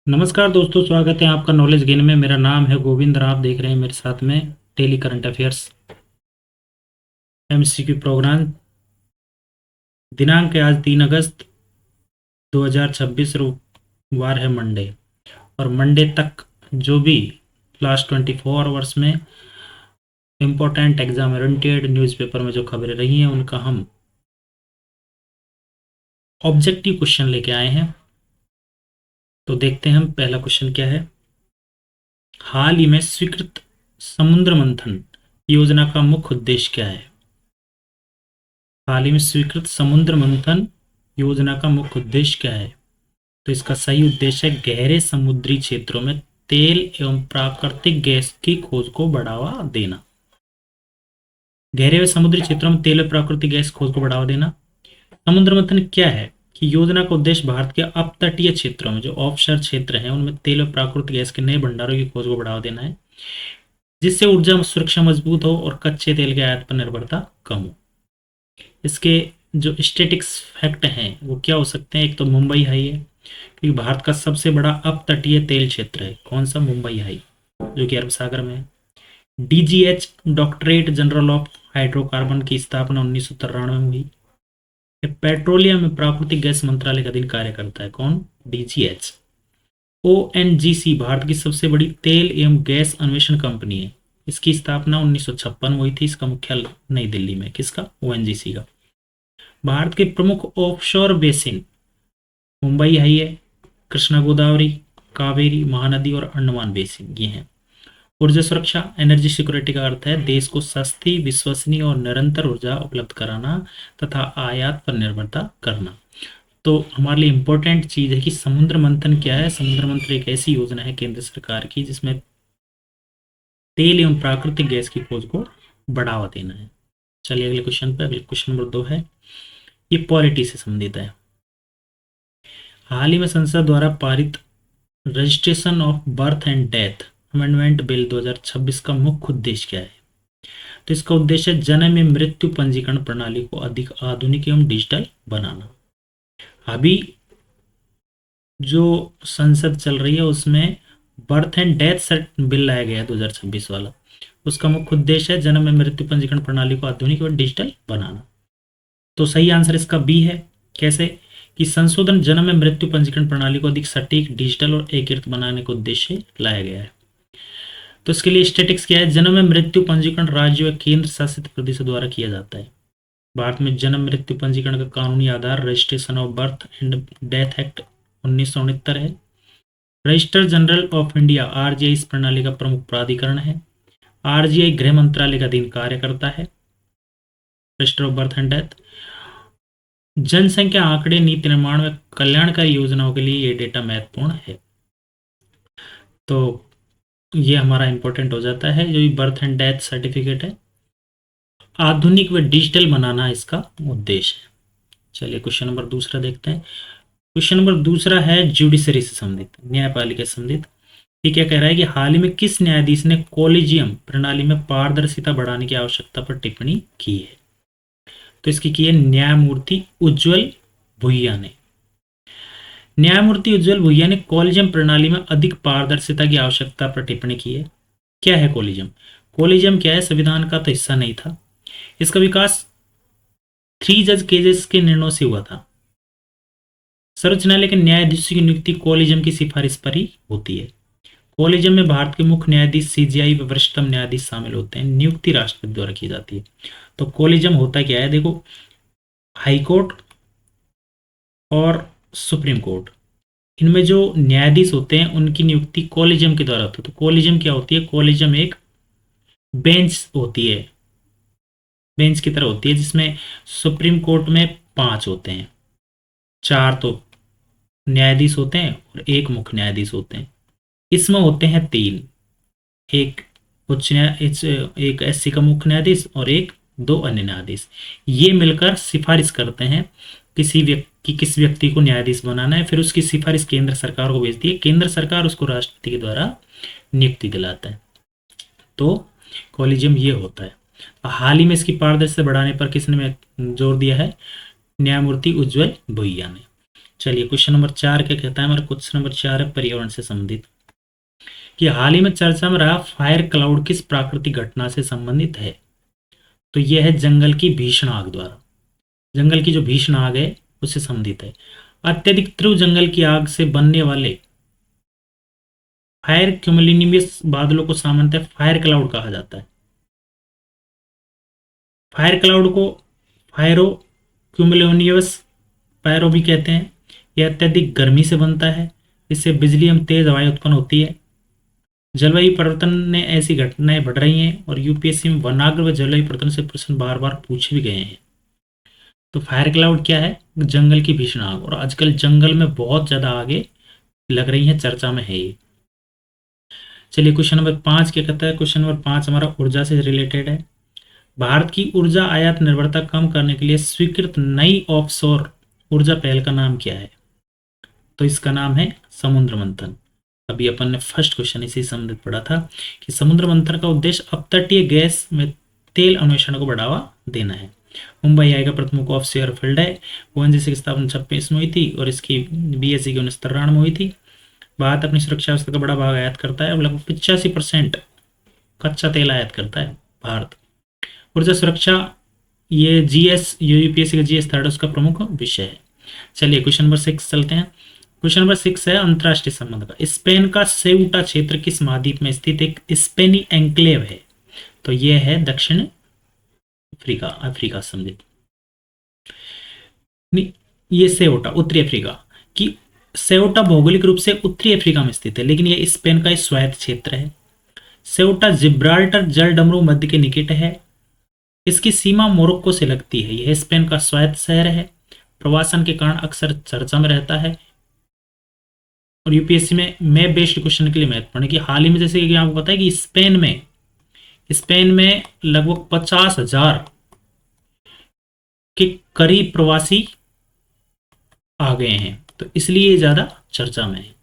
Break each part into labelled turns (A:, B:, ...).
A: नमस्कार दोस्तों, स्वागत है आपका नॉलेज गेन में। मेरा नाम है गोविंद और आप देख रहे हैं मेरे साथ में daily current affairs MCQ program. दिनांक है आज 3 अगस्त 2026, वार है मंडे। और मंडे तक जो भी लास्ट 24 आवर्स में इम्पोर्टेंट एग्जाम ओरिएंटेड न्यूज़पेपर में जो खबरें रही हैं उनका हम ऑब्जेक्टिव क्वेश्चन लेके आए हैं। तो देखते हैं हम पहला क्वेश्चन क्या है। हाल ही में स्वीकृत समुद्र मंथन योजना का मुख्य उद्देश्य क्या है। हाल ही में स्वीकृत समुद्र मंथन योजना का मुख्य उद्देश्य क्या है। तो इसका सही उद्देश्य है गहरे समुद्री क्षेत्रों में तेल एवं प्राकृतिक गैस की खोज को बढ़ावा देना। गहरे व समुद्री क्षेत्रों में तेल और प्राकृतिक गैस खोज को बढ़ावा देना। समुद्र मंथन क्या है कि योजना का उद्देश्य भारत के अपतटीय क्षेत्रों में जो ऑफशोर क्षेत्र हैं उनमें तेल और प्राकृतिक गैस के नए भंडारों की खोज को बढ़ावा देना है, जिससे ऊर्जा सुरक्षा मजबूत हो और कच्चे तेल के आयात पर निर्भरता कम हो। इसके जो स्टेटिक्स फैक्ट हैं वो क्या हो सकते हैं। एक तो मुंबई हाई है, क्योंकि भारत का सबसे बड़ा अपतटीय तेल क्षेत्र है। कौन सा? मुंबई हाई, जो कि अरब सागर में है। DGH doctorate general of hydrocarbon की स्थापना 1993 में हुई। पेट्रोलियम में प्राकृतिक गैस मंत्रालय का अधीन कार्य करता है। कौन? डीजीएच। ओएनजीसी भारत की सबसे बड़ी तेल एवं गैस अन्वेषण कंपनी है। इसकी स्थापना 1956 में हुई थी। इसका मुख्यालय नई दिल्ली में। किसका? ओएनजीसी का। भारत के प्रमुख ऑफशोर बेसिन मुंबई हाई है, कृष्णा गोदावरी, कावेरी महानदी और अंडमान बेसिन ये हैं। ऊर्जा सुरक्षा, एनर्जी सिक्योरिटी का अर्थ है देश को सस्ती, विश्वसनीय और निरंतर ऊर्जा उपलब्ध कराना तथा आयात पर निर्भरता करना। तो हमारे लिए इंपॉर्टेंट चीज है कि समुद्र मंथन क्या है। समुद्र मंथन एक ऐसी योजना है केंद्र सरकार की जिसमें तेल एवं प्राकृतिक गैस की खोज को बढ़ावा देना है। चलिए अगले क्वेश्चन पे। अगले क्वेश्चन नंबर 2 है, ये पॉलिटी से संबंधित है। हाल ही में संसद द्वारा पारित registration of birth and death amendment bill 2026 का मुख्य उद्देश्य क्या है। तो इसका उद्देश्य जन्म एवं मृत्यु पंजीकरण प्रणाली को अधिक आधुनिक एवं डिजिटल बनाना। अभी जो संसद चल रही है उसमें बर्थ एंड डेथ बिल लाया गया है 2026 वाला। उसका मुख्य उद्देश्य है जन्म एवं मृत्यु पंजीकरण प्रणाली को आधुनिक एवं डिजिटल बनाना। तो सही आंसर इसका बी है। कैसे? कि संशोधन जन्म एवं मृत्यु पंजीकरण प्रणाली को अधिक सटीक, डिजिटल और एकीकृत बनाने का उद्देश्य लाया गया है। तो इसके लिए स्टेटिक्स क्या है। जन्म एवं मृत्यु पंजीकरण राज्य व केंद्र शासित प्रदेशों द्वारा किया जाता है। भारत में जन्म मृत्यु पंजीकरण का कानूनी आधार registration of birth and death act 1969 है। Registrar general of India RGI इस प्रणाली का प्रमुख प्राधिकरण है। आरजीआई गृह मंत्रालय का अधीन कार्य करता है। Register of birth and death. जनसंख्या आंकड़े, नीति निर्माण व कल्याणकारी योजनाओं के लिए ये डेटा महत्वपूर्ण है। तो ये हमारा इंपॉर्टेंट हो जाता है। जो बर्थ एंड डेथ सर्टिफिकेट है आधुनिक व डिजिटल बनाना इसका उद्देश्य है। चलिए क्वेश्चन नंबर दूसरा देखते हैं। क्वेश्चन नंबर दूसरा है जुडिशरी से संबंधित, न्यायपालिका से संबंधित। ये क्या कह रहा है कि हाल ही में किस न्यायाधीश ने कॉलेजियम प्रणाली में पारदर्शिता बढ़ाने की आवश्यकता पर टिप्पणी की है। तो इसकी की है न्यायमूर्ति उज्ज्वल भुइया ने। न्यायमूर्ति उज्ज्वल भुइया ने कॉलेजियम प्रणाली में अधिक पारदर्शिता की आवश्यकता पर टिप्पणी की है। क्या है कॉलेजियम? कॉलेजियम क्या है? संविधान का तो हिस्सा नहीं था। इसका विकास 3 जज केसेस के निर्णयों से हुआ था। सर्वोच्च न्यायालय के न्यायाधीशों की नियुक्ति कॉलेजियम की सिफारिश पर ही होती है। कॉलेजियम में भारत के मुख्य न्यायाधीश, सीजेआई व वरिष्ठतम न्यायाधीश शामिल होते हैं। नियुक्ति राष्ट्रपति द्वारा की जाती है। तो कॉलेजियम होता क्या है? देखो, हाई कोर्ट और सुप्रीम कोर्ट, इनमें जो न्यायाधीश होते हैं उनकी नियुक्ति कॉलेजियम के द्वारा होती है। तो कॉलेजियम क्या होती है? कॉलेजियम एक बेंच होती है, बेंच की तरह होती है, जिसमें सुप्रीम कोर्ट में 5 होते हैं, 4 तो न्यायाधीश होते हैं और 1 मुख्य न्यायाधीश होते हैं। इसमें होते हैं 3, एक उच्च न्यायाधीश, एक एससी का मुख्य न्यायाधीश और 2 अन्य न्यायाधीश। ये मिलकर सिफारिश करते हैं किस व्यक्ति को न्यायाधीश बनाना है। फिर उसकी सिफारिश केंद्र सरकार को भेजती है। केंद्र सरकार उसको राष्ट्रपति के द्वारा नियुक्ति दिलाता है। तो कॉलेजियम ये होता है। हाल ही में इसकी पारदर्शिता बढ़ाने पर किसने जोर दिया है? न्यायमूर्ति उज्ज्वल भुइया ने। चलिए क्वेश्चन नंबर 4 क्या कहता है हमारा? क्वेश्चन नंबर 4 है पर्यावरण से संबंधित कि हाल ही में चर्चा में रहा फायर क्लाउड किस प्राकृतिक घटना से संबंधित है? तो यह है जंगल की भीषण आग द्वारा, जंगल की जो भीषण आग है उससे संबंधित है। अत्यधिक तीव्र जंगल की आग से बनने वाले फायर क्यूमुलिनियस बादलों को सामान्यतः फायर क्लाउड कहा जाता है। फायर क्लाउड को फायरो क्यूमुलिनियस पैरो भी कहते हैं। यह अत्यधिक गर्मी से बनता है, इससे बिजली एवं तेज हवाएं उत्पन्न होती है। जलवायु परिवर्तन ने ऐसी घटनाएं बढ़ रही हैं और यूपीएससी में वनाग्र व जलवायु परिवर्तन से प्रश्न बार बार पूछे भी गए हैं। तो फायर क्लाउड क्या है? जंगल की भीषण आग, और आजकल जंगल में बहुत ज्यादा आगे लग रही है, चर्चा में है ये। चलिए क्वेश्चन नंबर 5 क्या कहता है? क्वेश्चन नंबर 5 हमारा ऊर्जा से रिलेटेड है। भारत की ऊर्जा आयात निर्भरता कम करने के लिए स्वीकृत नई ऑफशोर ऊर्जा पहल का नाम क्या है? तो इसका नाम है समुद्र मंथन। अभी अपन ने फर्स्ट क्वेश्चन इसी से संबंधित पढ़ा था कि समुद्र मंथन का उद्देश्य अपतटीय गैस में तेल अन्वेषण को बढ़ावा देना है। मुंबई आई का प्रथम ऑफशोर फील्ड है। ओएनजीसी की स्थापना 26 में हुई थी और इसकी बीएससी की 1993 में हुई थी। भारत अपनी सुरक्षा व्यवस्था का बड़ा भाग आयात करता है और लगभग 85% कच्चा तेल आयात करता है भारत। ऊर्जा सुरक्षा, ये जीएस यूपीएससी का जीएस थर्ड उसका प्रमुख विषय है। चलिए क्वेश्चन नंबर 6 चलते हैं। क्वेश्चन नंबर 6 है अंतरराष्ट्रीय संबंध का। स्पेन का सेउटा क्षेत्र किस महाद्वीप में स्थित एक स्पेनी एन्क्लेव है? तो यह है दक्षिण अफ्रीका, अफ्रीका सम्मिलित। ये सेउटा उत्तरी अफ्रीका की, सेउटा भौगोलिक रूप से उत्तरी अफ्रीका में स्थित है, लेकिन यह स्पेन का स्वायत्त क्षेत्र है। सेउटा जिब्राल्टर जलडमरू मध्य के निकट है। इसकी सीमा मोरक्को से लगती है। यह स्पेन का स्वायत्त शहर है। प्रवासन के कारण अक्सर चर्चा में रहता है और यूपीएससी में मैप बेस्ड क्वेश्चन के लिए महत्वपूर्ण है कि हाल ही में जैसे कि आपको पता है कि स्पेन में लगभग 50,000 के करीब प्रवासी आ गए हैं, तो इसलिए ज्यादा चर्चा में है।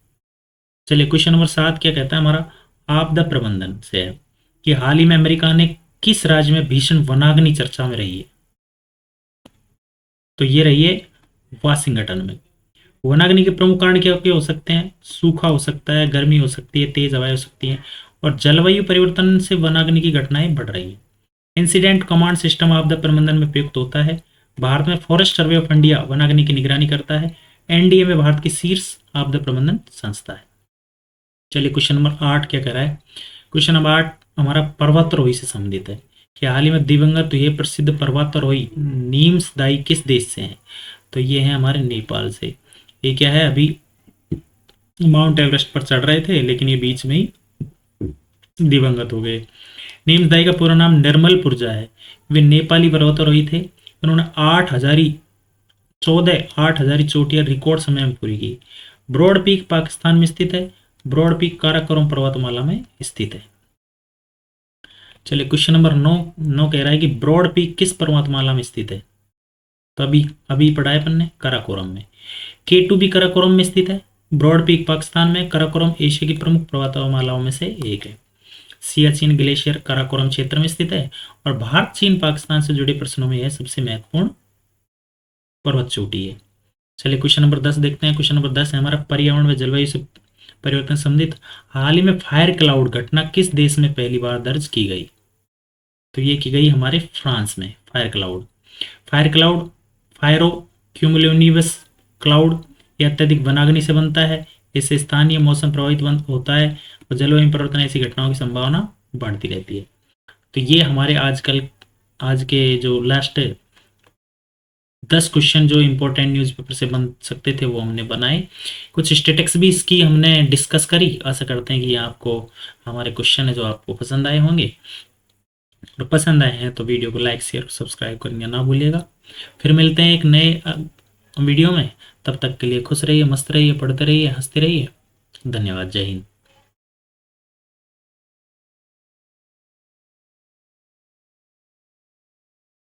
A: चलिए क्वेश्चन नंबर 7 क्या कहता है हमारा? आपदा प्रबंधन से है कि हाल ही में अमेरिका ने किस राज्य में भीषण वनाग्नि चर्चा में रही है? तो ये रही है वाशिंगटन में। वनाग्नि के प्रमुख कारण क्या क्या हो सकते हैं? सूखा हो सकता है, गर्मी हो सकती है, तेज हवाएं हो सकती हैं और जलवायु परिवर्तन से वनाग्नि की घटनाएं बढ़ रही हैं। इंसिडेंट कमांड सिस्टम आपदा प्रबंधन में प्रयुक्त होता है। भारत में फॉरेस्ट सर्वे ऑफ इंडिया वनाग्नि की निगरानी करता है। एनडीए में भारत की शीर्ष आपदा प्रबंधन संस्था है। चलिए क्वेश्चन नंबर 8 क्या कह रहा है? क्वेश्चन नंबर 8 हमारा पर्वतारोही से संबंधित है कि हाल ही में दिवंगत हुए प्रसिद्ध पर्वतारोही नीम्स दाई किस देश से हैं? तो ये है हमारे नेपाल से। ये क्या है, अभी माउंट एवरेस्ट पर चढ़ रहे थे लेकिन ये बीच में ही दिवंगत हो गए। नीम्स दाई का पूरा नाम निर्मल पुरजा है। वे नेपाली पर्वतारोही थे। उन्होंने 8,000 चोटियां रिकॉर्ड समय में पूरी की। ब्रॉड पीक पाकिस्तान में स्थित है। ब्रॉड पीक काराकोरम पर्वतमाला में स्थित है। चलिए क्वेश्चन नंबर 9 कह रहा है कि ब्रॉड पीक किस पर्वतमाला में स्थित है? तो अभी पढ़ा है अपन ने, काराकोरम में। K2 भी काराकोरम में स्थित है। ब्रॉड पीक पाकिस्तान में। काराकोरम एशिया की प्रमुख पर्वतमालाओं में से एक है। सियाचिन ग्लेशियर काराकोरम क्षेत्र में स्थित है और भारत चीन पाकिस्तान से जुड़े प्रश्नों में यह सबसे महत्वपूर्ण पर्वत चोटी है। चलिए क्वेश्चन नंबर 10 देखते हैं। क्वेश्चन नंबर 10 है हमारा पर्यावरण व जलवायु से परिवर्तन संबंधित हाल ही में फायर क्लाउड घटना किस देश में पहली बार दर्ज की गई? तो ये की गई हमारे फ्रांस में। फायर क्लाउड फायरो क्यूमुलोनिवस क्लाउड यह अत्यधिक वनाग्नि से बनता है। इससे स्थानीय मौसम प्रभावित होता है और जलवायु परिवर्तन ऐसी घटनाओं की संभावना बढ़ती रहती है। तो ये हमारे आज के जो लास्ट 10 क्वेश्चन जो इंपॉर्टेंट न्यूज़पेपर से बन सकते थे वो हमने बनाए। कुछ स्टेटिक्स भी इसकी हमने डिस्कस करी। आशा करते हैं कि आपको हमारे क्वेश्चन है जो आपको पसंद आए होंगे, और पसंद आए हैं तो वीडियो को लाइक शेयर और सब्सक्राइब करना ना भूलिएगा। फिर मिलते हैं एक नए वीडियो में। तब तक के लिए खुश रहिए, मस्त रहिए, पढ़ते रहिए, हंसते रहिए। धन्यवाद। जय हिंद।